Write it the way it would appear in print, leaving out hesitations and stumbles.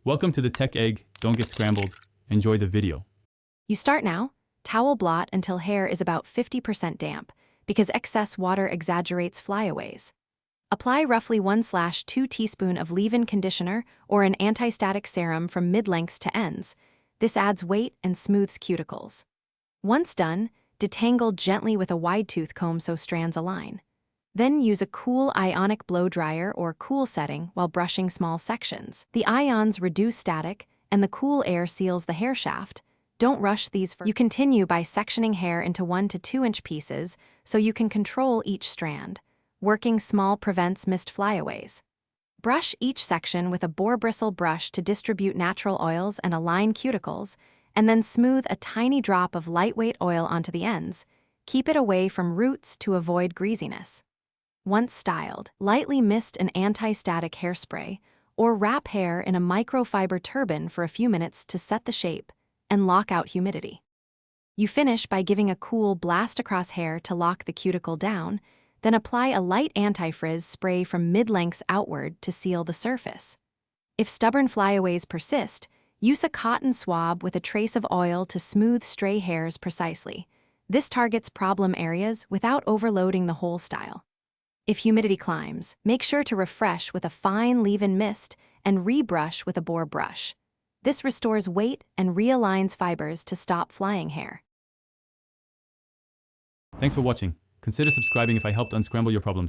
Welcome to the Tech Egg. Don't get scrambled. Enjoy the video. You start now. Towel blot until hair is about 50% damp, because excess water exaggerates flyaways. Apply roughly 1/2 teaspoon of leave-in conditioner or an anti-static serum from mid-lengths to ends. This adds weight and smooths cuticles. Once done, detangle gently with a wide-tooth comb so strands align. Then use a cool ionic blow dryer or cool setting while brushing small sections. The ions reduce static, and the cool air seals the hair shaft. Don't rush these. You continue by sectioning hair into 1 to 2 inch pieces so you can control each strand. Working small prevents missed flyaways. Brush each section with a boar bristle brush to distribute natural oils and align cuticles, and then smooth a tiny drop of lightweight oil onto the ends. Keep it away from roots to avoid greasiness. Once styled, lightly mist an anti-static hairspray or wrap hair in a microfiber turban for a few minutes to set the shape and lock out humidity. You finish by giving a cool blast across hair to lock the cuticle down, then apply a light anti-frizz spray from mid-lengths outward to seal the surface. If stubborn flyaways persist, use a cotton swab with a trace of oil to smooth stray hairs precisely. This targets problem areas without overloading the whole style. If humidity climbs, make sure to refresh with a fine leave-in mist and rebrush with a boar brush. This restores weight and realigns fibers to stop flying hair. Thanks for watching. Consider subscribing if I helped unscramble your problems.